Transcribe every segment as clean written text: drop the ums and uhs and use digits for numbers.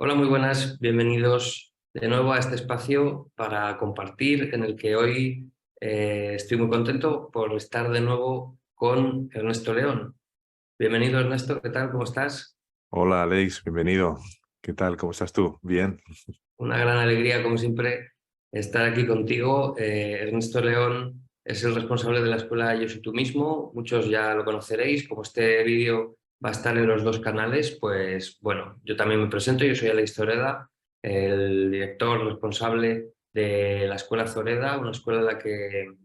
Hola, muy buenas, bienvenidos de nuevo a este espacio para compartir en el que hoy estoy muy contento por estar de nuevo con Ernesto León. Bienvenido Ernesto, ¿qué tal? ¿Cómo estás? Hola Alex, bienvenido. ¿Qué tal? ¿Cómo estás tú? Bien. Una gran alegría, como siempre, estar aquí contigo. Ernesto León es el responsable de la escuela Yo Soy Tú Mismo. Muchos ya lo conoceréis. Como este vídeo va a estar en los dos canales, pues bueno, yo también me presento. Yo soy Alex Zoreda, el director responsable de la Escuela Zoreda, una escuela en la que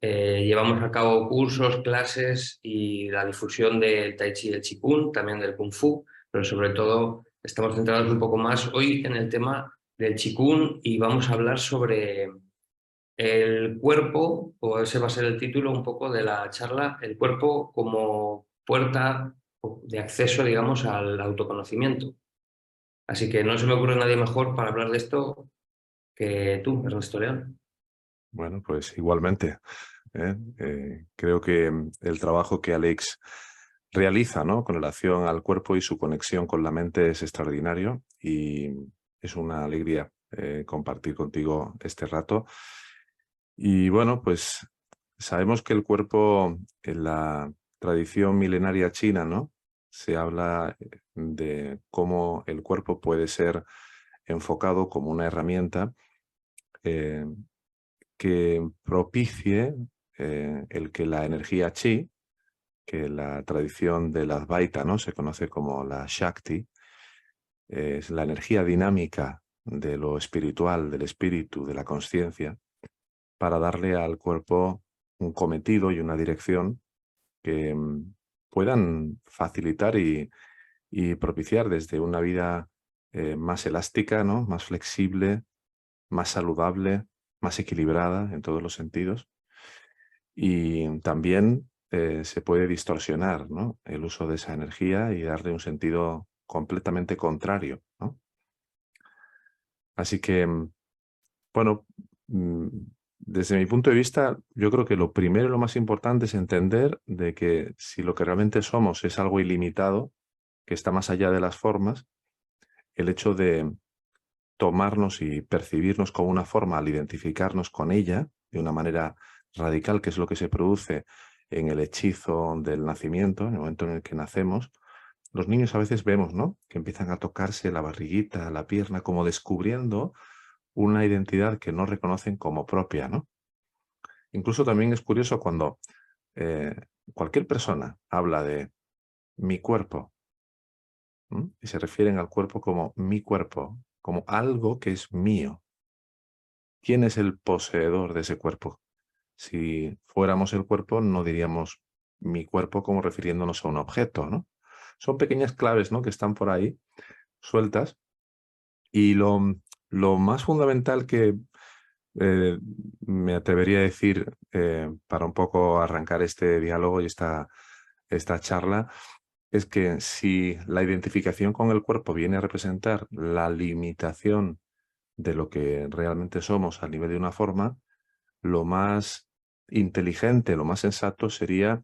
llevamos a cabo cursos, clases y la difusión del Tai Chi y el Qigong, también del Kung Fu, pero sobre todo estamos centrados un poco más hoy en el tema del Qigong y vamos a hablar sobre el cuerpo, o ese va a ser el título un poco de la charla, el cuerpo como puerta de acceso, digamos, al autoconocimiento. Así que no se me ocurre nadie mejor para hablar de esto que tú, Ernesto León. Bueno, pues igualmente. Creo que el trabajo que Alex realiza, ¿no? Con relación al cuerpo y su conexión con la mente es extraordinario y es una alegría compartir contigo este rato. Y bueno, pues sabemos que el cuerpo en la tradición milenaria china, ¿no? Se habla de cómo el cuerpo puede ser enfocado como una herramienta eh, que propicie el que la energía chi, que la tradición de la Advaita, ¿no? Se conoce como la Shakti, es la energía dinámica de lo espiritual, del espíritu, de la conciencia, para darle al cuerpo un cometido y una dirección que puedan facilitar y propiciar desde una vida más elástica, ¿no? Más flexible, más saludable, más equilibrada en todos los sentidos. Y también se puede distorsionar, ¿no? El uso de esa energía y darle un sentido completamente contrario, ¿no? Así que, bueno, mm, desde mi punto de vista, yo creo que lo primero y lo más importante es entender de que si lo que realmente somos es algo ilimitado, que está más allá de las formas, el hecho de tomarnos y percibirnos como una forma al identificarnos con ella de una manera radical, que es lo que se produce en el hechizo del nacimiento, en el momento en el que nacemos, los niños a veces vemos, ¿no? Que empiezan a tocarse la barriguita, la pierna, como descubriendo una identidad que no reconocen como propia, ¿no? Incluso también es curioso cuando eh, cualquier persona habla de mi cuerpo, ¿m? Y se refieren al cuerpo como mi cuerpo, como algo que es mío. ¿Quién es el poseedor de ese cuerpo? Si fuéramos el cuerpo, no diríamos mi cuerpo como refiriéndonos a un objeto, ¿no? Son pequeñas claves, ¿no? Que están por ahí sueltas. Y lo más fundamental que eh, me atrevería a decir para un poco arrancar este diálogo y esta charla es que si la identificación con el cuerpo viene a representar la limitación de lo que realmente somos a nivel de una forma, lo más inteligente, lo más sensato sería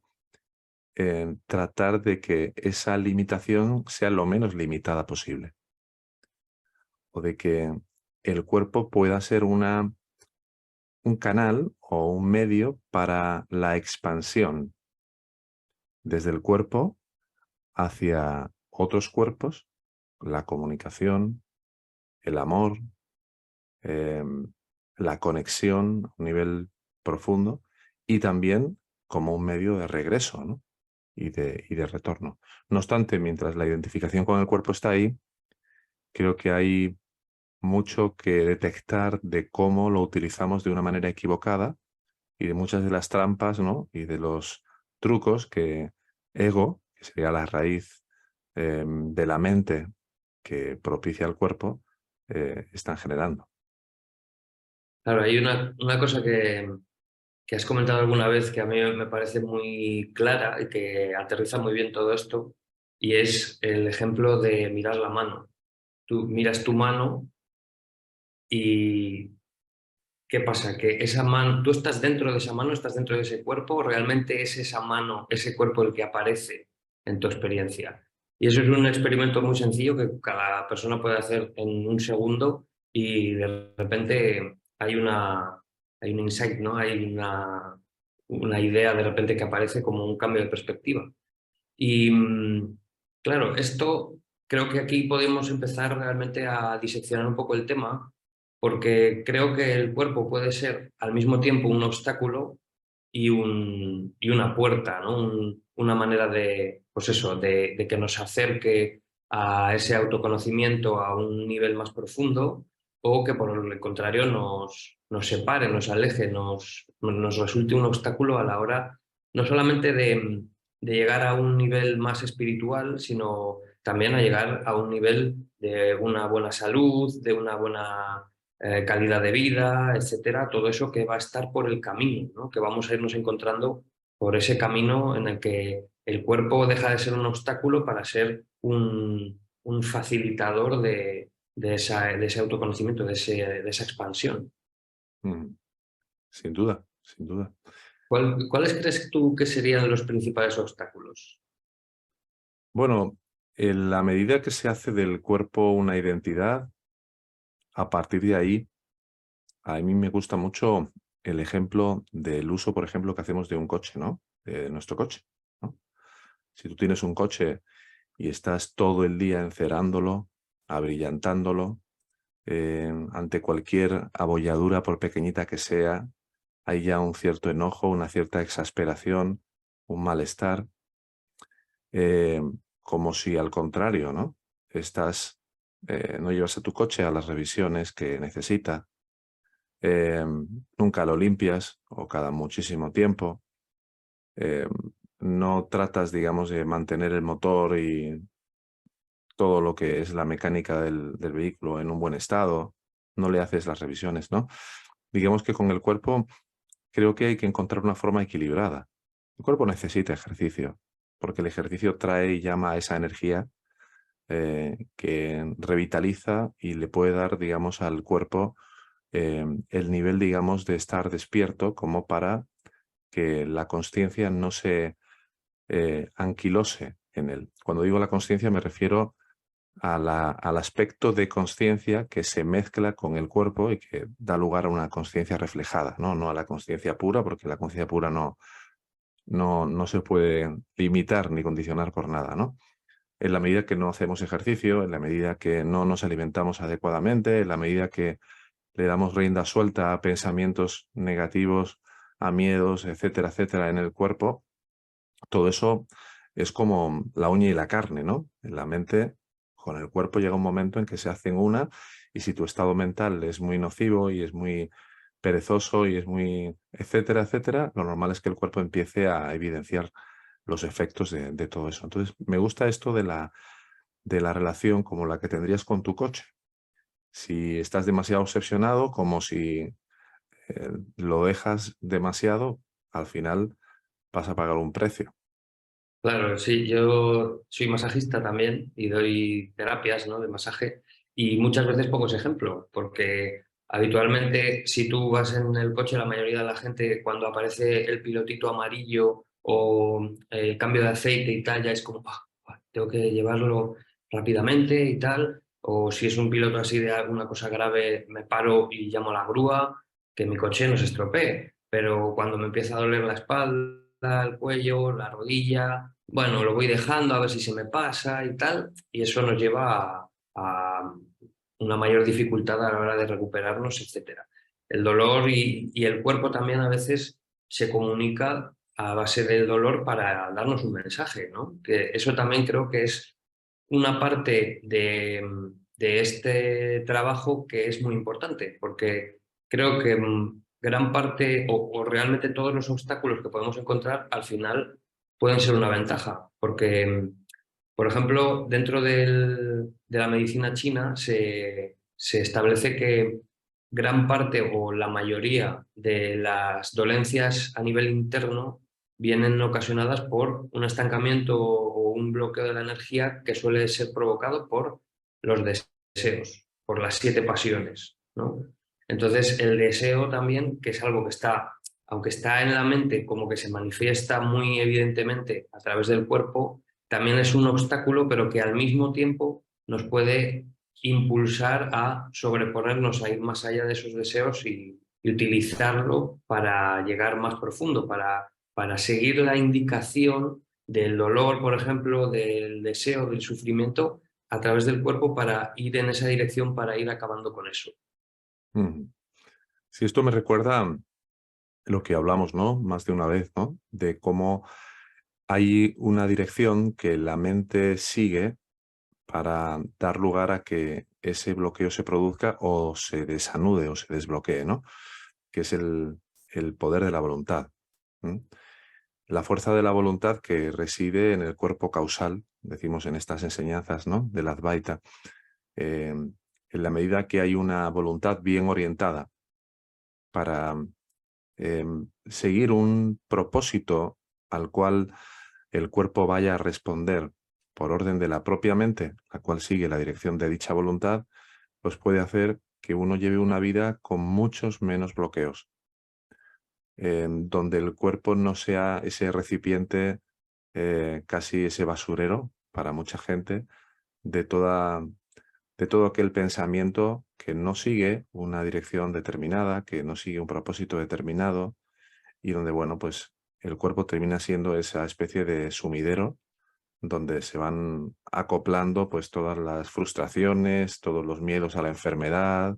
tratar de que esa limitación sea lo menos limitada posible, o de que el cuerpo pueda ser un canal o un medio para la expansión desde el cuerpo hacia otros cuerpos, la comunicación, el amor, em, la conexión a un nivel profundo y también como un medio de regreso, ¿no? Y de retorno. No obstante, mientras la identificación con el cuerpo está ahí, creo que hay mucho que detectar de cómo lo utilizamos de una manera equivocada y de muchas de las trampas, ¿no? Y de los trucos que ego, que sería la raíz de la mente que propicia el cuerpo, están generando. Claro, hay una cosa que has comentado alguna vez que a mí me parece muy clara y que aterriza muy bien todo esto, y es el ejemplo de mirar la mano. Tú miras tu mano y ¿qué pasa? Que esa mano, tú estás dentro de esa mano, estás dentro de ese cuerpo, o realmente es esa mano, ese cuerpo el que aparece en tu experiencia. Y eso es un experimento muy sencillo que cada persona puede hacer en un segundo y de repente hay un insight, ¿no? Hay una idea de repente que aparece como un cambio de perspectiva. Y claro, esto creo que aquí podemos empezar realmente a diseccionar un poco el tema, porque creo que el cuerpo puede ser al mismo tiempo un obstáculo y una puerta, ¿no? Una manera de, pues eso, de que nos acerque a ese autoconocimiento a un nivel más profundo o que por el contrario nos separe, nos aleje, nos resulte un obstáculo a la hora no solamente de llegar a un nivel más espiritual, sino también a llegar a un nivel de una buena salud, de una buena calidad de vida, etcétera, todo eso que va a estar por el camino, ¿no? Que vamos a irnos encontrando por ese camino en el que el cuerpo deja de ser un obstáculo para ser un facilitador de ese autoconocimiento, de esa expansión. Mm, sin duda, sin duda. ¿Cuáles crees tú que serían los principales obstáculos? Bueno, en la medida que se hace del cuerpo una identidad, a partir de ahí, a mí me gusta mucho el ejemplo del uso, por ejemplo, que hacemos de un coche, ¿no? De nuestro coche, ¿no? Si tú tienes un coche y estás todo el día encerándolo, abrillantándolo, ante cualquier abolladura, por pequeñita que sea, hay ya un cierto enojo, una cierta exasperación, un malestar, eh, como si al contrario, ¿no? No llevas a tu coche a las revisiones que necesita, eh, nunca lo limpias o cada muchísimo tiempo, eh, no tratas, digamos, de mantener el motor y todo lo que es la mecánica del vehículo en un buen estado, no le haces las revisiones, ¿no? Digamos que con el cuerpo creo que hay que encontrar una forma equilibrada. El cuerpo necesita ejercicio, porque el ejercicio trae y llama a esa energía que revitaliza y le puede dar, digamos, al cuerpo el nivel, digamos, de estar despierto como para que la consciencia no se anquilose en él. Cuando digo la consciencia me refiero al aspecto de conciencia que se mezcla con el cuerpo y que da lugar a una conciencia reflejada, ¿no? No a la conciencia pura, porque la conciencia pura no se puede limitar ni condicionar por nada, ¿no? En la medida que no hacemos ejercicio, en la medida que no nos alimentamos adecuadamente, en la medida que le damos rienda suelta a pensamientos negativos, a miedos, etcétera, etcétera, en el cuerpo, todo eso es como la uña y la carne, ¿no? En la mente, con el cuerpo llega un momento en que se hacen una y si tu estado mental es muy nocivo y es muy perezoso y es muy, etcétera, etcétera, lo normal es que el cuerpo empiece a evidenciar los efectos de todo eso. Entonces, me gusta esto de la relación como la que tendrías con tu coche. Si estás demasiado obsesionado, como si lo dejas demasiado, al final vas a pagar un precio. Claro, sí, yo soy masajista también y doy terapias, ¿no? De masaje y muchas veces pongo ese ejemplo, porque habitualmente si tú vas en el coche, la mayoría de la gente cuando aparece el pilotito amarillo o el cambio de aceite y tal, ya es como, "Ah, tengo que llevarlo rápidamente y tal", o si es un piloto así de alguna cosa grave, me paro y llamo a la grúa, que mi coche no se estropee, pero cuando me empieza a doler la espalda, el cuello, la rodilla, bueno, lo voy dejando a ver si se me pasa y tal, y eso nos lleva a una mayor dificultad a la hora de recuperarnos, etcétera. El dolor y el cuerpo también a veces se comunica a base del dolor para darnos un mensaje, ¿no? Que eso también creo que es una parte de este trabajo que es muy importante, porque creo que gran parte o realmente todos los obstáculos que podemos encontrar al final pueden ser una ventaja, porque, por ejemplo, dentro de la medicina china se establece que gran parte o la mayoría de las dolencias a nivel interno vienen ocasionadas por un estancamiento o un bloqueo de la energía que suele ser provocado por los deseos, por las 7 pasiones, ¿no? Entonces, el deseo también, que es algo que está, aunque está en la mente, como que se manifiesta muy evidentemente a través del cuerpo, también es un obstáculo, pero que al mismo tiempo nos puede impulsar a sobreponernos, a ir más allá de esos deseos y utilizarlo para llegar más profundo, para seguir la indicación del dolor, por ejemplo, del deseo, del sufrimiento, a través del cuerpo para ir en esa dirección, para ir acabando con eso. Ujú. Sí, esto me recuerda lo que hablamos, ¿no? Más de una vez, ¿no? De cómo hay una dirección que la mente sigue para dar lugar a que ese bloqueo se produzca o se desanude o se desbloquee, ¿no? Que es el poder de la voluntad. ¿M? La fuerza de la voluntad que reside en el cuerpo causal, decimos en estas enseñanzas, ¿no? Del Advaita. En la medida que hay una voluntad bien orientada para seguir un propósito al cual el cuerpo vaya a responder por orden de la propia mente, la cual sigue la dirección de dicha voluntad, pues puede hacer que uno lleve una vida con muchos menos bloqueos, donde el cuerpo no sea ese recipiente, casi ese basurero para mucha gente, de de todo aquel pensamiento que no sigue una dirección determinada, que no sigue un propósito determinado, y donde, bueno, pues el cuerpo termina siendo esa especie de sumidero donde se van acoplando pues todas las frustraciones, todos los miedos a la enfermedad,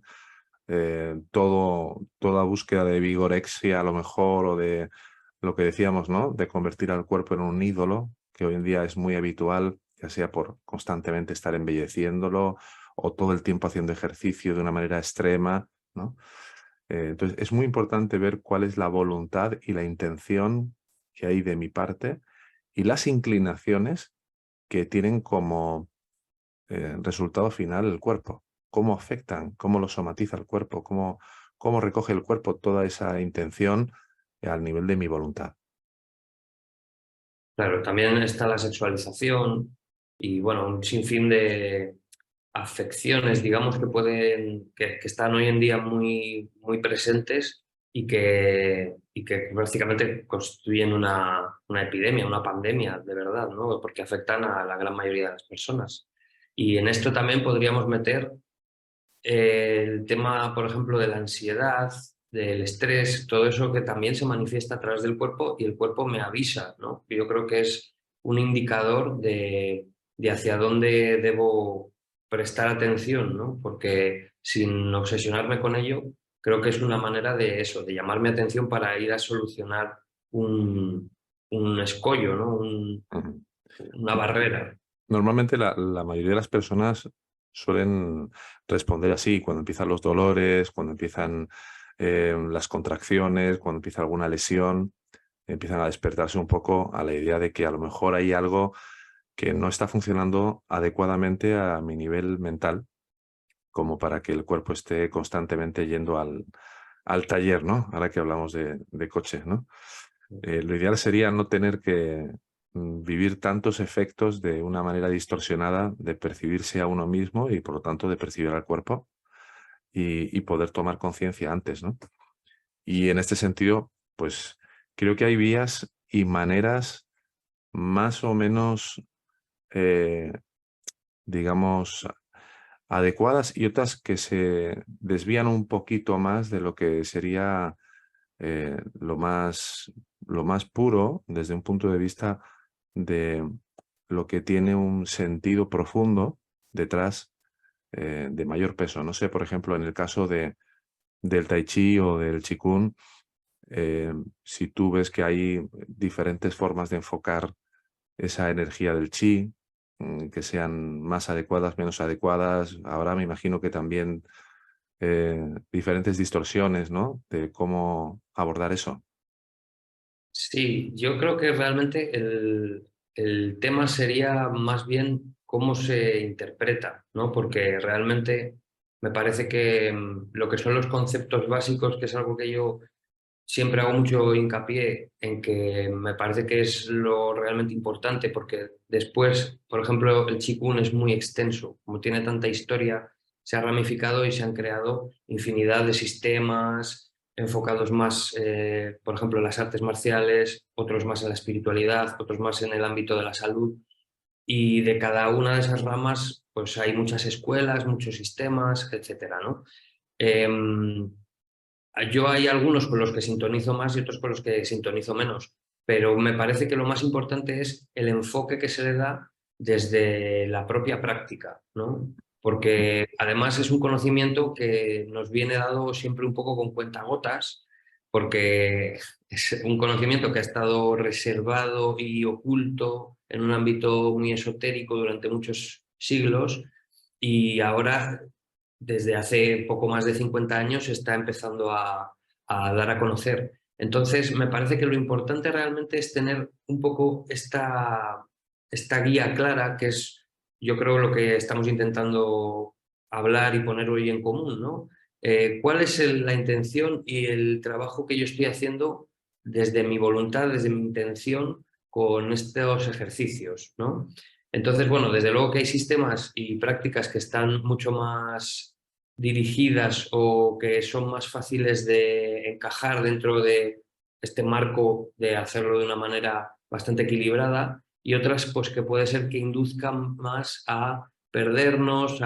toda búsqueda de vigorexia a lo mejor, o de lo que decíamos, ¿no? De convertir al cuerpo en un ídolo, que hoy en día es muy habitual, ya sea por constantemente estar embelleciéndolo o todo el tiempo haciendo ejercicio de una manera extrema, ¿no? Entonces, es muy importante ver cuál es la voluntad y la intención que hay de mi parte y las inclinaciones que tienen como resultado final el cuerpo. Cómo afectan, cómo lo somatiza el cuerpo, cómo recoge el cuerpo toda esa intención al nivel de mi voluntad. Claro, también está la sexualización y bueno, un sinfín de afecciones, digamos, que pueden, que están hoy en día muy presentes y que prácticamente constituyen una epidemia, una pandemia de verdad, ¿no? Porque afectan a la gran mayoría de las personas. Y en esto también podríamos meter el tema, por ejemplo, de la ansiedad, del estrés, todo eso que también se manifiesta a través del cuerpo y el cuerpo me avisa, ¿no? Yo creo que es un indicador de hacia dónde debo prestar atención, ¿no? Porque sin obsesionarme con ello, creo que es una manera de eso, de llamar mi atención para ir a solucionar un escollo, ¿no? Ujú. Una barrera. Normalmente la mayoría de las personas suelen responder así cuando empiezan los dolores, cuando empiezan las contracciones, cuando empieza alguna lesión, empiezan a despertarse un poco a la idea de que a lo mejor hay algo que no está funcionando adecuadamente a mi nivel mental, como para que el cuerpo esté constantemente yendo al taller, ¿no? Ahora que hablamos de coche, ¿no? Lo ideal sería no tener que vivir tantos efectos de una manera distorsionada de percibirse a uno mismo y por lo tanto de percibir al cuerpo y poder tomar conciencia antes, ¿no? Y en este sentido, pues creo que hay vías y maneras más o menos, eh, digamos, adecuadas y otras que se desvían un poquito más de lo que sería lo más puro desde un punto de vista de lo que tiene un sentido profundo detrás, de mayor peso. No sé, por ejemplo, en el caso del Tai Chi o del Qigong, si tú ves que hay diferentes formas de enfocar esa energía del Qi, que sean más adecuadas, menos adecuadas. Ahora me imagino que también diferentes distorsiones, ¿no? De cómo abordar eso. Sí, yo creo que realmente el tema sería más bien cómo se interpreta, ¿no? Porque realmente me parece que lo que son los conceptos básicos, que es algo que yo siempre hago mucho hincapié en que me parece que es lo realmente importante, porque después, por ejemplo, el Qigong es muy extenso, como tiene tanta historia, se ha ramificado y se han creado infinidad de sistemas enfocados más, por ejemplo, en las artes marciales, otros más en la espiritualidad, otros más en el ámbito de la salud. y de cada una de esas ramas pues hay muchas escuelas, muchos sistemas, etcétera, ¿no? Yo hay algunos con los que sintonizo más y otros con los que sintonizo menos, pero me parece que lo más importante es el enfoque que se le da desde la propia práctica, ¿no? Porque además es un conocimiento que nos viene dado siempre un poco con cuentagotas, porque es un conocimiento que ha estado reservado y oculto en un ámbito muy esotérico durante muchos siglos y ahora desde hace poco más de 50 años se está empezando a dar a conocer. Entonces, me parece que lo importante realmente es tener un poco esta guía clara, que es, yo creo, lo que estamos intentando hablar y poner hoy en común, ¿no? ¿Cuál es la intención y el trabajo que yo estoy haciendo desde mi voluntad, desde mi intención con estos ejercicios, ¿no? Entonces, bueno, desde luego que hay sistemas y prácticas que están mucho más dirigidas o que son más fáciles de encajar dentro de este marco de hacerlo de una manera bastante equilibrada y otras pues que puede ser que induzcan más a perdernos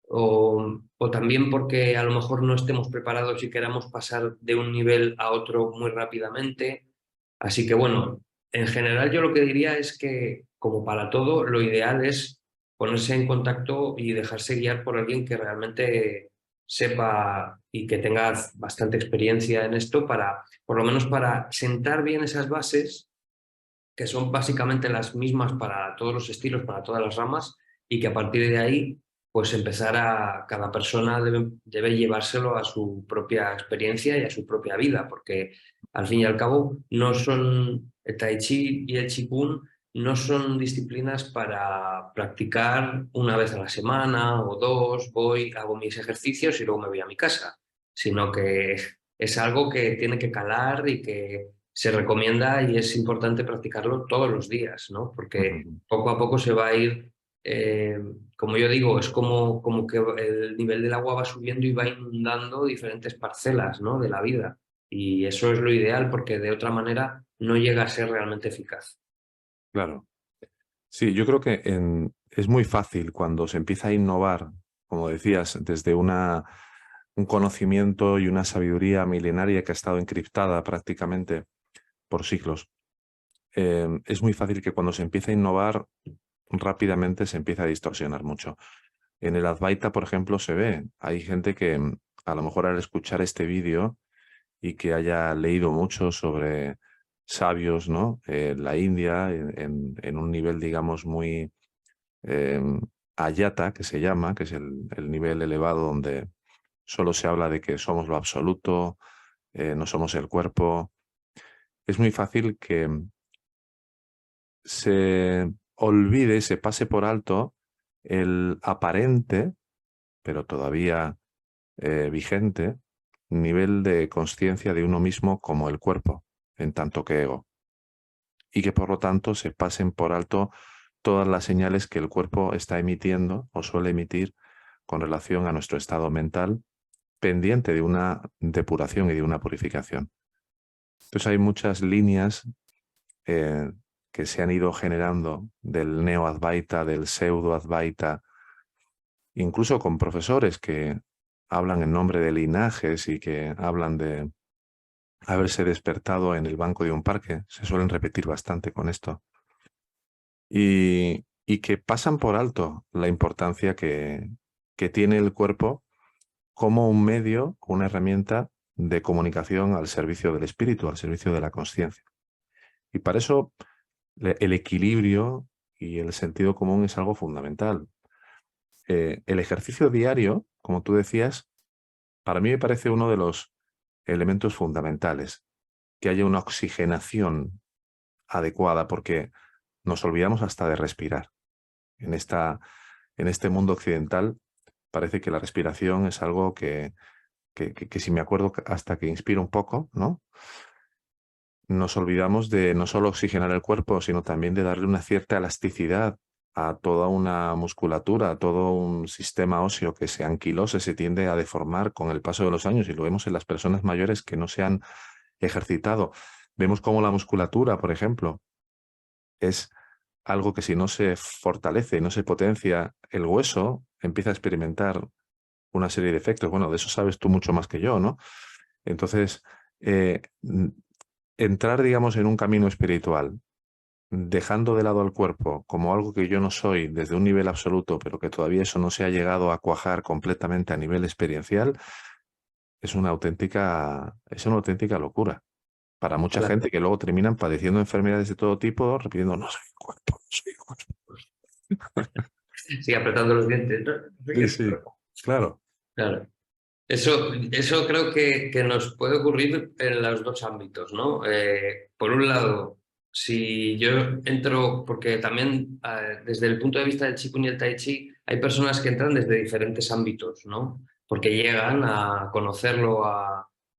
o también porque a lo mejor no estemos preparados y queramos pasar de un nivel a otro muy rápidamente. Así que bueno, en general yo lo que diría es que como para todo, lo ideal es ponerse en contacto y dejarse guiar por alguien que realmente sepa y que tenga bastante experiencia en esto para, por lo menos para sentar bien esas bases, que son básicamente las mismas para todos los estilos, para todas las ramas, y que a partir de ahí, pues empezar a, cada persona debe llevárselo a su propia experiencia y a su propia vida, porque al fin y al cabo no son el Tai Chi y el Qigong no son disciplinas para practicar una vez a la semana o dos, voy, hago mis ejercicios y luego me voy a mi casa, sino que es algo que tiene que calar y que se recomienda y es importante practicarlo todos los días, ¿no? Porque Ujú. poco a poco se va a ir, como yo digo, es como que el nivel del agua va subiendo y va inundando diferentes parcelas, ¿no? De la vida. Y eso es lo ideal porque de otra manera no llega a ser realmente eficaz. Claro. Sí, yo creo que es muy fácil cuando se empieza a innovar, como decías, desde un conocimiento y una sabiduría milenaria que ha estado encriptada prácticamente por siglos. Es muy fácil que cuando se empieza a innovar rápidamente se empieza a distorsionar mucho. En el Advaita, por ejemplo, se ve. Hay gente que a lo mejor al escuchar este vídeo y que haya leído mucho sobre sabios, ¿no? La India, en un nivel, digamos, muy eh, ayata, que se llama, que es el nivel elevado donde solo se habla de que somos lo absoluto, no somos el cuerpo. Es muy fácil que se olvide, se pase por alto el aparente, pero todavía vigente, nivel de conciencia de uno mismo como el cuerpo, en tanto que ego, y que por lo tanto se pasen por alto todas las señales que el cuerpo está emitiendo o suele emitir con relación a nuestro estado mental, pendiente de una depuración y de una purificación. Entonces hay muchas líneas eh, que se han ido generando del neo-advaita, del pseudo-advaita, incluso con profesores que hablan en nombre de linajes y que hablan de haberse despertado en el banco de un parque, se suelen repetir bastante con esto, y que pasan por alto la importancia que tiene el cuerpo como un medio, una herramienta de comunicación al servicio del espíritu, al servicio de la conciencia. Y para eso el equilibrio y el sentido común es algo fundamental. El ejercicio diario, como tú decías, para mí me parece uno de los elementos fundamentales, que haya una oxigenación adecuada, porque nos olvidamos hasta de respirar. En este mundo occidental parece que la respiración es algo que si me acuerdo hasta que inspiro un poco, ¿no? Nos olvidamos de no solo oxigenar el cuerpo, sino también de darle una cierta elasticidad a toda una musculatura, a todo un sistema óseo que se anquilose, se tiende a deformar con el paso de los años y lo vemos en las personas mayores que no se han ejercitado. Vemos cómo la musculatura, por ejemplo, es algo que si no se fortalece y no se potencia el hueso, empieza a experimentar una serie de efectos. Bueno, de eso sabes tú mucho más que yo, ¿no? Entonces, entrar, digamos, en un camino espiritual, dejando de lado al cuerpo como algo que yo no soy desde un nivel absoluto, pero que todavía eso no se ha llegado a cuajar completamente a nivel experiencial, es una auténtica locura. Para mucha Claro. gente que luego terminan padeciendo enfermedades de todo tipo, repitiendo, no soy el cuerpo, no soy el cuerpo. Sigue apretando los dientes. No, no sé qué Sí, es, sí, claro. claro. Eso creo que nos puede ocurrir en los dos ámbitos, ¿no? Por un lado, si yo entro, porque también desde el punto de vista del Qigong y el Tai Chi, hay personas que entran desde diferentes ámbitos, ¿no? Porque llegan a conocerlo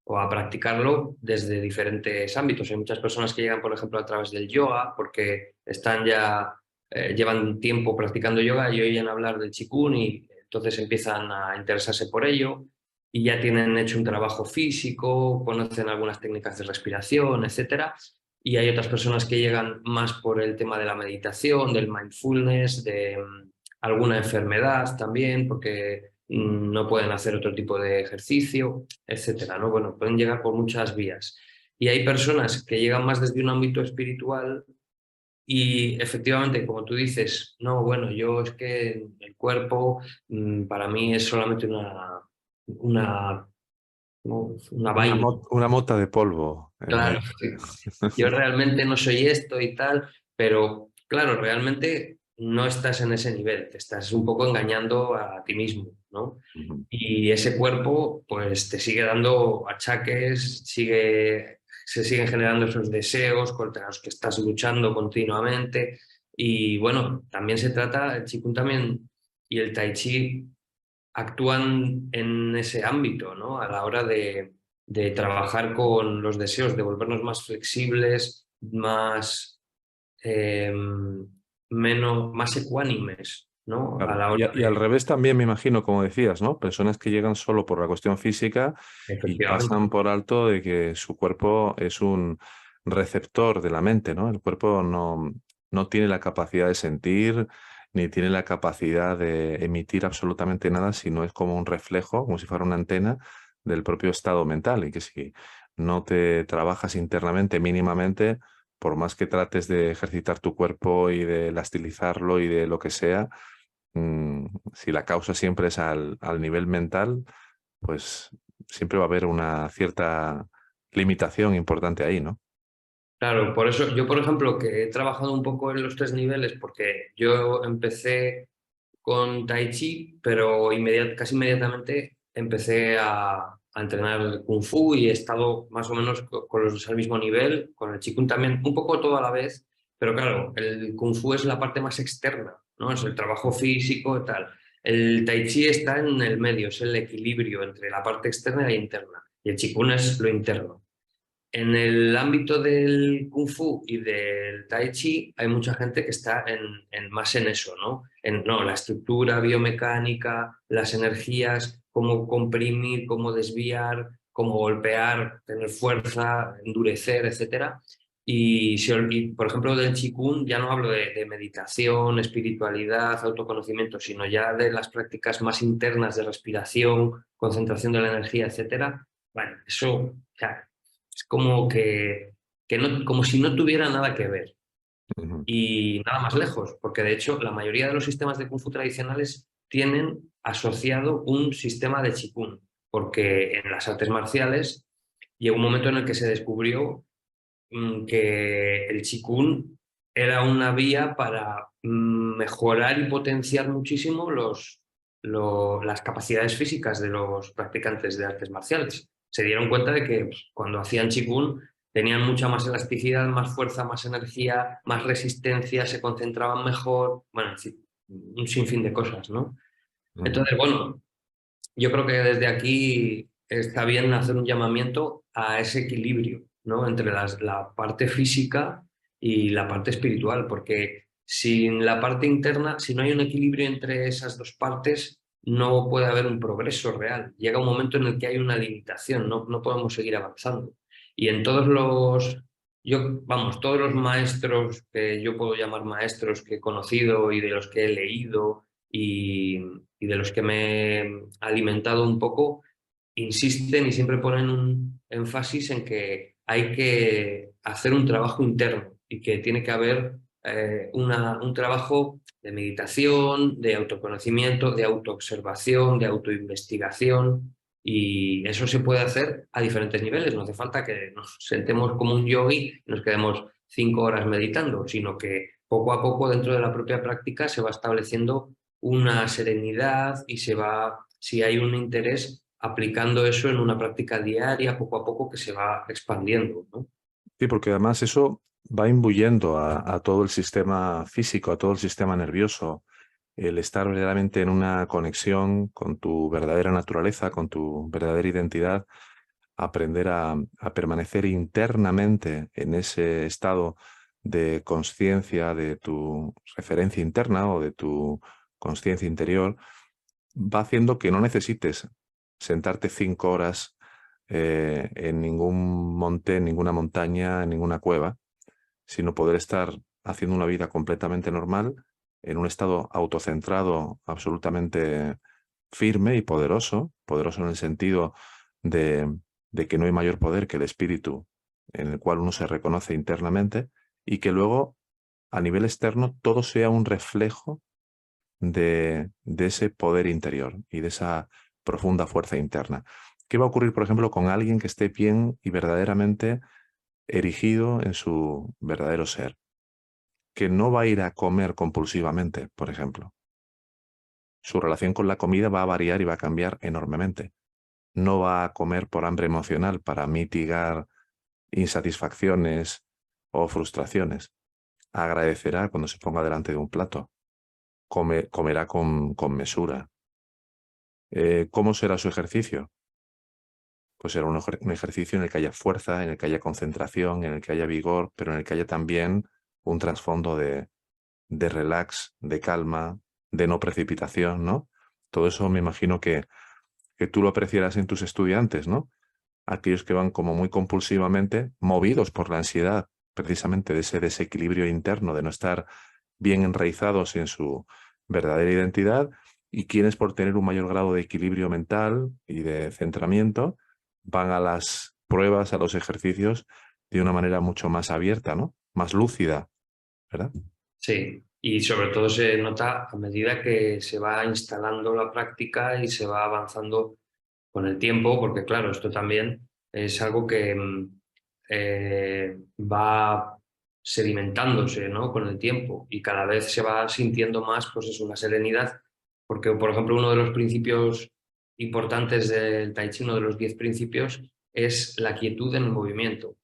o a practicarlo desde diferentes ámbitos. Hay muchas personas que llegan, por ejemplo, a través del yoga, porque están ya, llevan tiempo practicando yoga y oyen hablar del Qigong y entonces empiezan a interesarse por ello y ya tienen hecho un trabajo físico, conocen algunas técnicas de respiración, etcétera. Y hay otras personas que llegan más por el tema de la meditación, del mindfulness, de alguna enfermedad también, porque no pueden hacer otro tipo de ejercicio, etcétera, ¿no? Bueno, pueden llegar por muchas vías. Y hay personas que llegan más desde un ámbito espiritual y efectivamente, como tú dices, no, bueno, yo es que el cuerpo para mí es solamente una, una vaina. Una mota de polvo. Claro, sí. Yo realmente no soy esto y tal, pero claro, realmente no estás en ese nivel, te estás un poco engañando a ti mismo, ¿no? Ujú. Y ese cuerpo, pues te sigue dando achaques, se siguen generando esos deseos contra los que estás luchando continuamente. Y bueno, también se trata, el Qigong también y el Tai Chi actúan en ese ámbito, ¿no? A la hora de trabajar con los deseos, de volvernos más flexibles, más, eh, más ecuánimes, ¿no? A Claro. la hora Y al de... revés también me imagino, como decías, ¿no? Personas que llegan solo por la cuestión física y pasan Efectivamente. por alto de que su cuerpo es un receptor de la mente, ¿no? El cuerpo no tiene la capacidad de sentir ni tiene la capacidad de emitir absolutamente nada, sino es como un reflejo, como si fuera una antena del propio estado mental y que si no te trabajas internamente mínimamente, por más que trates de ejercitar tu cuerpo y de elastilizarlo y de lo que sea, si la causa siempre es al nivel mental, pues siempre va a haber una cierta limitación importante ahí, ¿no? Claro, por eso yo, por ejemplo, que he trabajado un poco en los tres niveles, porque yo empecé con Tai Chi, pero casi inmediatamente empecé a entrenar Kung Fu y he estado más o menos con los dos al mismo nivel, con el Qigong también, un poco todo a la vez, pero claro, el Kung Fu es la parte más externa, ¿no? Es el trabajo físico y tal. El Tai Chi está en el medio, es el equilibrio entre la parte externa y la interna, y el Qigong es lo interno. En el ámbito del Kung Fu y del Tai Chi hay mucha gente que está más en eso, ¿no? No, la estructura biomecánica, las energías, cómo comprimir, cómo desviar, cómo golpear, tener fuerza, endurecer, etcétera. Y, por ejemplo, del Qigong ya no hablo de meditación, espiritualidad, autoconocimiento, sino ya de las prácticas más internas de respiración, concentración de la energía, etcétera. Bueno, eso, o sea, es como que no, como si no tuviera nada que ver Ujú. y nada más lejos, porque de hecho la mayoría de los sistemas de Kung Fu tradicionales tienen asociado un sistema de Qigong, porque en las artes marciales llegó un momento en el que se descubrió que el Qigong era una vía para mejorar y potenciar muchísimo las capacidades físicas de los practicantes de artes marciales. Se dieron cuenta de que cuando hacían Qigong tenían mucha más elasticidad, más fuerza, más energía, más resistencia, se concentraban mejor, bueno, en fin, un sinfín de cosas, ¿no? Ujú. Entonces, bueno, yo creo que desde aquí está bien hacer un llamamiento a ese equilibrio, ¿no? Entre la parte física y la parte espiritual, porque sin la parte interna, si no hay un equilibrio entre esas dos partes, no puede haber un progreso real. Llega un momento en el que hay una limitación, no podemos seguir avanzando. Y en todos vamos, todos los maestros que yo puedo llamar maestros que he conocido y de los que he leído y de los que me he alimentado un poco, insisten y siempre ponen un énfasis en que hay que hacer un trabajo interno y que tiene que haber un trabajo de meditación, de autoconocimiento, de autoobservación, de autoinvestigación. Y eso se puede hacer a diferentes niveles. No hace falta que nos sentemos como un yogui y nos quedemos 5 horas meditando, sino que poco a poco dentro de la propia práctica se va estableciendo una serenidad y si hay un interés, aplicando eso en una práctica diaria, poco a poco, que se va expandiendo, ¿no? Sí, porque además eso va imbuyendo a todo el sistema físico, a todo el sistema nervioso, el estar verdaderamente en una conexión con tu verdadera naturaleza, con tu verdadera identidad, aprender a permanecer internamente en ese estado de conciencia, de tu referencia interna o de tu conciencia interior, va haciendo que no necesites sentarte 5 horas en ningún monte, en ninguna montaña, en ninguna cueva, sino poder estar haciendo una vida completamente normal, en un estado autocentrado, absolutamente firme y poderoso, poderoso en el sentido de, de que no hay mayor poder que el espíritu en el cual uno se reconoce internamente, y que luego a nivel externo todo sea un reflejo de ese poder interior y de esa profunda fuerza interna. ¿Qué va a ocurrir, por ejemplo, con alguien que esté bien y verdaderamente erigido en su verdadero ser? Que no va a ir a comer compulsivamente, por ejemplo. Su relación con la comida va a variar y va a cambiar enormemente. No va a comer por hambre emocional para mitigar insatisfacciones o frustraciones. Agradecerá cuando se ponga delante de un plato. Comerá con mesura. ¿Cómo será su ejercicio? Pues será un ejercicio en el que haya fuerza, en el que haya concentración, en el que haya vigor, pero en el que haya también un trasfondo de relax, de calma, de no precipitación, ¿no? Todo eso me imagino que tú lo apreciarás en tus estudiantes, ¿no? Aquellos que van como muy compulsivamente, movidos por la ansiedad, precisamente de ese desequilibrio interno, de no estar bien enraizados en su verdadera identidad, y quienes, por tener un mayor grado de equilibrio mental y de centramiento, van a las pruebas, a los ejercicios de una manera mucho más abierta, ¿no? Más lúcida, ¿verdad? Sí, y sobre todo se nota a medida que se va instalando la práctica y se va avanzando con el tiempo, porque claro, esto también es algo que va sedimentándose, ¿no? Con el tiempo y cada vez se va sintiendo más, pues es una serenidad, porque por ejemplo uno de los principios importantes del Tai Chi, uno de los 10 principios, es la quietud en el movimiento.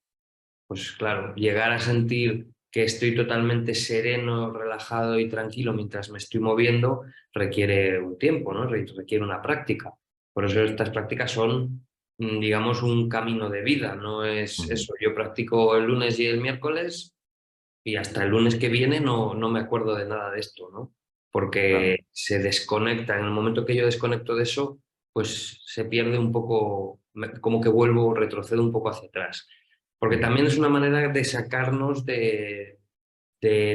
Pues claro, llegar a sentir que estoy totalmente sereno, relajado y tranquilo mientras me estoy moviendo requiere un tiempo, ¿no? Requiere una práctica. Por eso estas prácticas son, digamos, un camino de vida, no es Ujú. eso. Yo practico el lunes y el miércoles y hasta el lunes que viene no me acuerdo de nada de esto, ¿no? Claro. Porque se desconecta. En el momento que yo desconecto de eso, pues se pierde un poco, como que vuelvo, retrocedo un poco hacia atrás. Porque Ujú. también es una manera de sacarnos de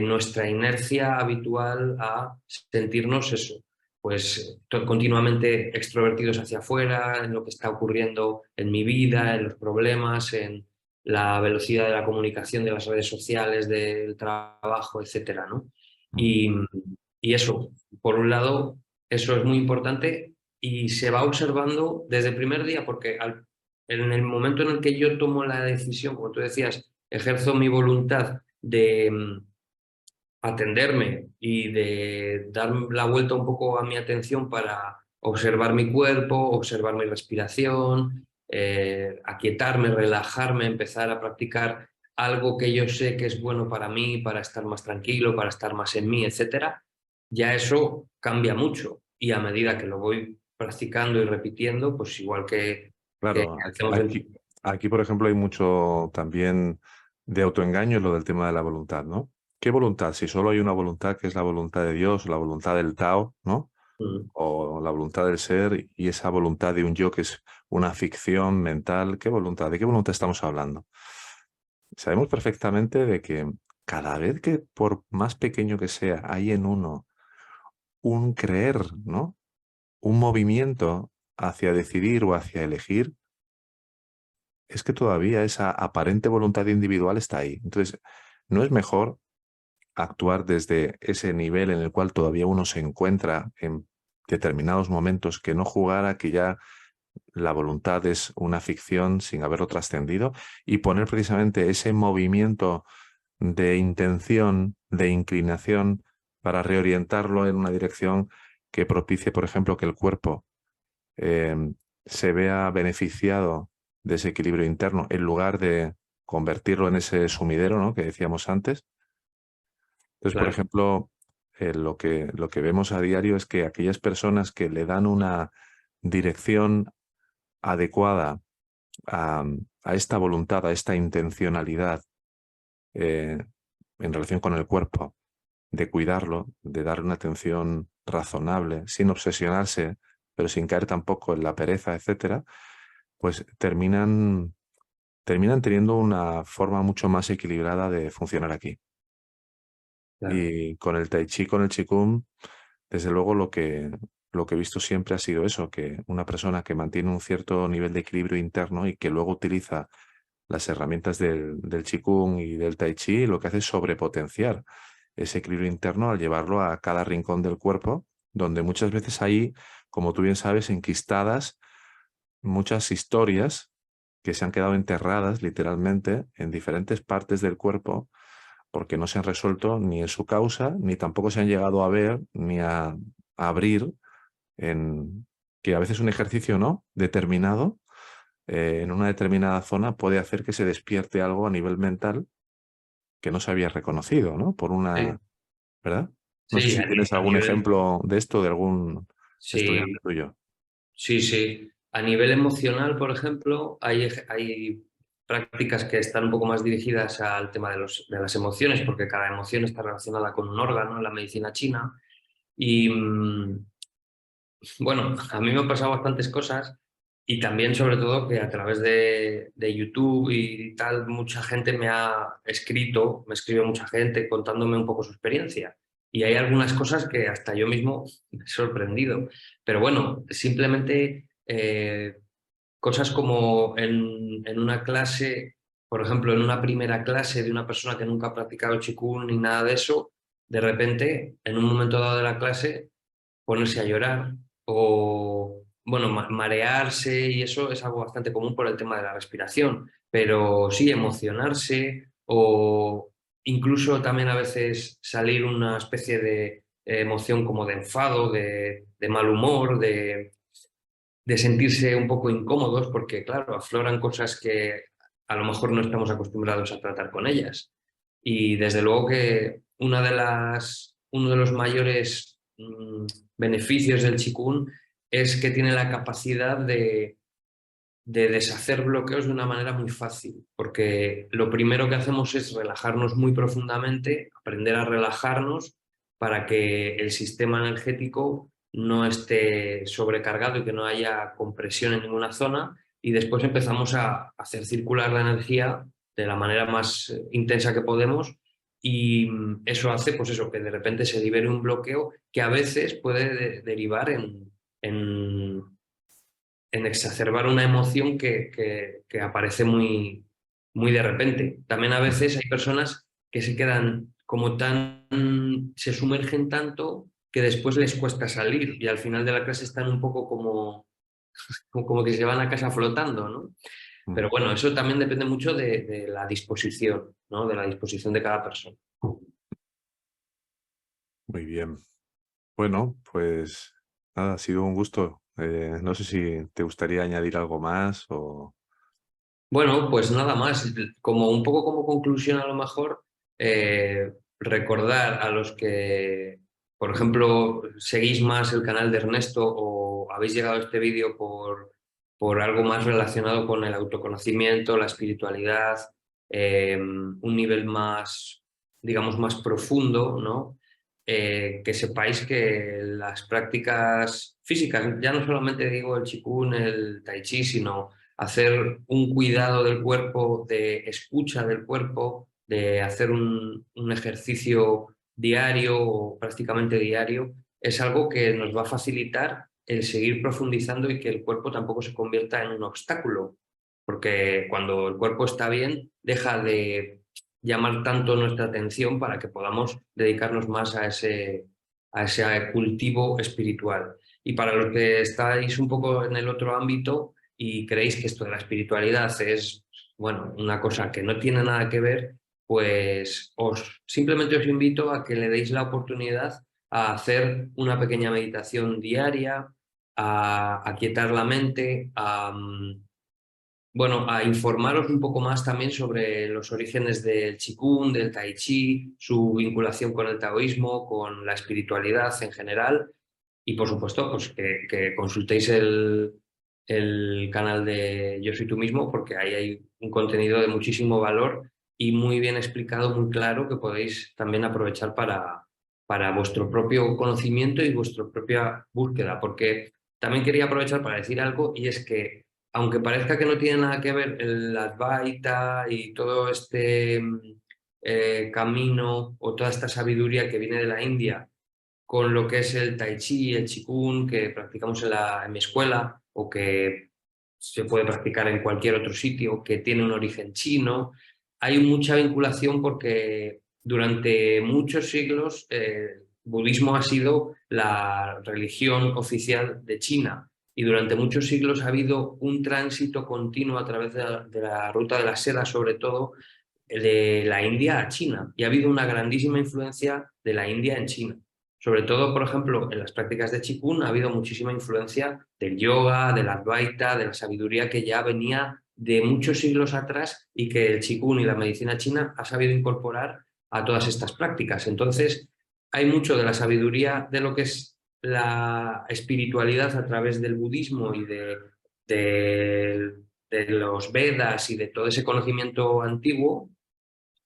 nuestra inercia habitual a sentirnos eso, pues continuamente extrovertidos hacia afuera, en lo que está ocurriendo en mi vida, en los problemas, en la velocidad de la comunicación de las redes sociales, del trabajo, etcétera, ¿no? Ujú. Y, y eso, por un lado, eso es muy importante y se va observando desde el primer día, porque en el momento en el que yo tomo la decisión, como tú decías, ejerzo mi voluntad de atenderme y de dar la vuelta un poco a mi atención para observar mi cuerpo, observar mi respiración, aquietarme, relajarme, empezar a practicar algo que yo sé que es bueno para mí, para estar más tranquilo, para estar más en mí, etcétera, ya eso cambia mucho. Y a medida que lo voy practicando y repitiendo, pues igual que Claro, hacemos aquí, aquí, por ejemplo, hay mucho también de autoengaño en lo del tema de la voluntad, ¿no? ¿Qué voluntad? Si solo hay una voluntad, que es la voluntad de Dios, la voluntad del Tao, ¿no? Mm. O la voluntad del ser, y esa voluntad de un yo que es una ficción mental. ¿Qué voluntad? ¿De qué voluntad estamos hablando? sabemos perfectamente de que cada vez que, por más pequeño que sea, hay en uno un creer, ¿no? Un movimiento hacia decidir o hacia elegir, es que todavía esa aparente voluntad individual está ahí. Entonces, ¿no es mejor actuar desde ese nivel en el cual todavía uno se encuentra en determinados momentos que no jugar a que ya la voluntad es una ficción sin haberlo trascendido y poner precisamente ese movimiento de intención, de inclinación, para reorientarlo en una dirección que propicie, por ejemplo, que el cuerpo eh, se vea beneficiado de ese equilibrio interno en lugar de convertirlo en ese sumidero, ¿no?, que decíamos antes? Entonces, por Claro, ejemplo, lo que vemos a diario es que aquellas personas que le dan una dirección adecuada a, a esta voluntad, a esta intencionalidad eh, en relación con el cuerpo, de cuidarlo, de darle una atención razonable, sin obsesionarse, pero sin caer tampoco en la pereza, etcétera, pues terminan teniendo una forma mucho más equilibrada de funcionar aquí. claro. Y con el Tai Chi, con el Qigong, desde luego lo que he visto siempre ha sido eso, que una persona que mantiene un cierto nivel de equilibrio interno y que luego utiliza las herramientas del Qigong y del Tai Chi, lo que hace es sobrepotenciar ese equilibrio interno al llevarlo a cada rincón del cuerpo, donde muchas veces hay, como tú bien sabes, enquistadas muchas historias que se han quedado enterradas literalmente en diferentes partes del cuerpo porque no se han resuelto ni en su causa, ni tampoco se han llegado a ver, ni a abrir, en que a veces un ejercicio no determinado en una determinada zona puede hacer que se despierte algo a nivel mental que no se había reconocido, ¿no? Por Sí, una, ¿verdad? No sé sí, si tienes a algún nivel, ejemplo de esto, de algún estudiante sí, tuyo. sí, sí. A nivel emocional, por ejemplo, hay prácticas que están un poco más dirigidas al tema de las emociones, porque cada emoción está relacionada con un órgano en la medicina china. Y bueno, a mí me han pasado bastantes cosas y también, sobre todo, que a través de YouTube y tal, mucha gente me ha escrito, me escribe mucha gente contándome un poco su experiencia. Y hay algunas cosas que hasta yo mismo me he sorprendido. Pero bueno, simplemente cosas como en una clase, por ejemplo, en una primera clase de una persona que nunca ha practicado Qigong ni nada de eso, de repente, en un momento dado de la clase, ponerse a llorar o, bueno, marearse, y eso es algo bastante común por el tema de la respiración, pero sí emocionarse o incluso también a veces salir una especie de emoción como de enfado, de mal humor, de sentirse un poco incómodos porque, claro, afloran cosas que a lo mejor no estamos acostumbrados a tratar con ellas. Y desde luego que uno de los mayores beneficios del Qigong es que tiene la capacidad de deshacer bloqueos de una manera muy fácil, porque lo primero que hacemos es relajarnos muy profundamente, aprender a relajarnos para que el sistema energético no esté sobrecargado y que no haya compresión en ninguna zona, y después empezamos a hacer circular la energía de la manera más intensa que podemos, y eso hace pues eso, que de repente se libere un bloqueo que a veces puede derivar en en exacerbar una emoción que aparece muy, muy de repente. También a veces hay personas que se quedan como tan, se sumergen tanto que después les cuesta salir y al final de la clase están un poco como que se van a casa flotando, ¿no? Pero Ujú. bueno, eso también depende mucho de la disposición, ¿no? De la disposición de cada persona. Muy bien. Bueno, pues nada, ha sido un gusto. No sé si te gustaría añadir algo más o... Bueno, pues nada más, como un poco como conclusión a lo mejor, recordar a los que, por ejemplo, seguís más el canal de Ernesto o habéis llegado a este vídeo por algo más relacionado con el autoconocimiento, la espiritualidad, un nivel más, digamos, más profundo, ¿no? Que sepáis que las prácticas físicas, ya no solamente digo el Qigong, el Tai Chi, sino hacer un cuidado del cuerpo, de escucha del cuerpo, de hacer un ejercicio diario o prácticamente diario, es algo que nos va a facilitar el seguir profundizando y que el cuerpo tampoco se convierta en un obstáculo, porque cuando el cuerpo está bien, deja de llamar tanto nuestra atención para que podamos dedicarnos más a ese cultivo espiritual. Y para los que estáis un poco en el otro ámbito y creéis que esto de la espiritualidad es, bueno, una cosa que no tiene nada que ver, pues simplemente os invito a que le deis la oportunidad a hacer una pequeña meditación diaria, a aquietar la mente, bueno, a informaros un poco más también sobre los orígenes del Qigong, del Tai Chi, su vinculación con el taoísmo, con la espiritualidad en general y por supuesto pues que consultéis el canal de Yo Soy Tú Mismo porque ahí hay un contenido de muchísimo valor y muy bien explicado, muy claro que podéis también aprovechar para vuestro propio conocimiento y vuestra propia búsqueda porque también quería aprovechar para decir algo y es que aunque parezca que no tiene nada que ver el Advaita y todo este camino o toda esta sabiduría que viene de la India con lo que es el Tai Chi, el Qigong que practicamos en mi escuela o que se puede practicar en cualquier otro sitio, que tiene un origen chino. Hay mucha vinculación porque durante muchos siglos el budismo ha sido la religión oficial de China y durante muchos siglos ha habido un tránsito continuo a través de la ruta de la seda, sobre todo de la India a China, y ha habido una grandísima influencia de la India en China. Sobre todo, por ejemplo, en las prácticas de Qigong ha habido muchísima influencia del yoga, del Advaita, de la sabiduría que ya venía de muchos siglos atrás y que el Qigong y la medicina china ha sabido incorporar a todas estas prácticas. Entonces, hay mucho de la sabiduría de lo que es la espiritualidad a través del budismo y de los Vedas y de todo ese conocimiento antiguo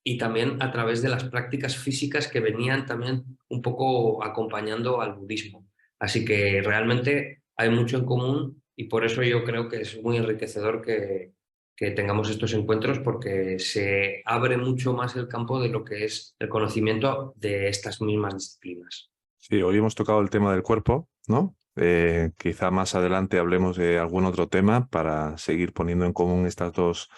y también a través de las prácticas físicas que venían también un poco acompañando al budismo. Así que realmente hay mucho en común y por eso yo creo que es muy enriquecedor que tengamos estos encuentros porque se abre mucho más el campo de lo que es el conocimiento de estas mismas disciplinas. Sí, hoy hemos tocado el tema del cuerpo, ¿no? Quizá más adelante hablemos de algún otro tema para seguir poniendo en común estas dos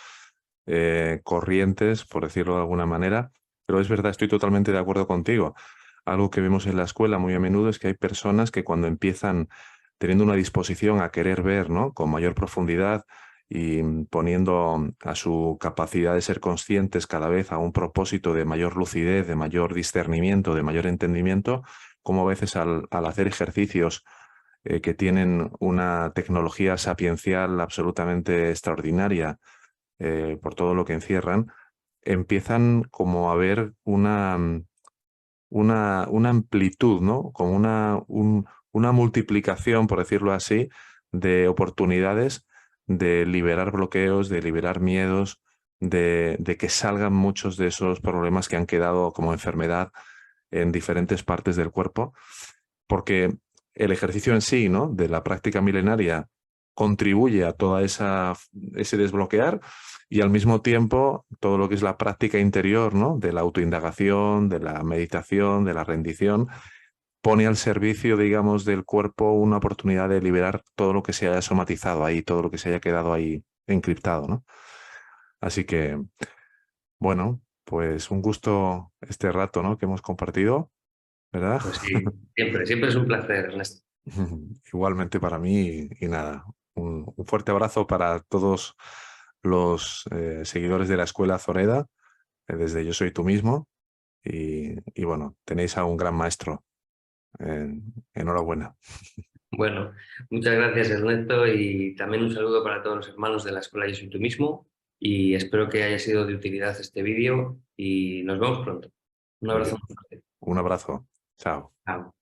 corrientes, por decirlo de alguna manera. Pero es verdad, estoy totalmente de acuerdo contigo. Algo que vemos en la escuela muy a menudo es que hay personas que cuando empiezan teniendo una disposición a querer ver, ¿no?, con mayor profundidad y poniendo a su capacidad de ser conscientes cada vez a un propósito de mayor lucidez, de mayor discernimiento, de mayor entendimiento, como a veces al hacer ejercicios que tienen una tecnología sapiencial absolutamente extraordinaria por todo lo que encierran, empiezan como a ver una amplitud, ¿no? Como una multiplicación, por decirlo así, de oportunidades de liberar bloqueos, de liberar miedos, de que salgan muchos de esos problemas que han quedado como enfermedad en diferentes partes del cuerpo, porque el ejercicio en sí, ¿no?, de la práctica milenaria contribuye a toda ese desbloquear y al mismo tiempo todo lo que es la práctica interior, ¿no?, de la autoindagación, de la meditación, de la rendición, pone al servicio, digamos, del cuerpo una oportunidad de liberar todo lo que se haya somatizado ahí, todo lo que se haya quedado ahí encriptado, ¿no? Así que, bueno, pues un gusto este rato, ¿no?, que hemos compartido, ¿verdad? Pues sí, siempre es un placer, Ernesto. Igualmente para mí y nada, un fuerte abrazo para todos los seguidores de la Escuela Zoreda, desde Yo Soy Tú Mismo y bueno, tenéis a un gran maestro. Enhorabuena. Bueno, muchas gracias Ernesto y también un saludo para todos los hermanos de la Escuela Yo Soy Tú Mismo y espero que haya sido de utilidad este vídeo y nos vemos pronto. Un Muy abrazo bien. muy fuerte. Un abrazo. Chao. Chao.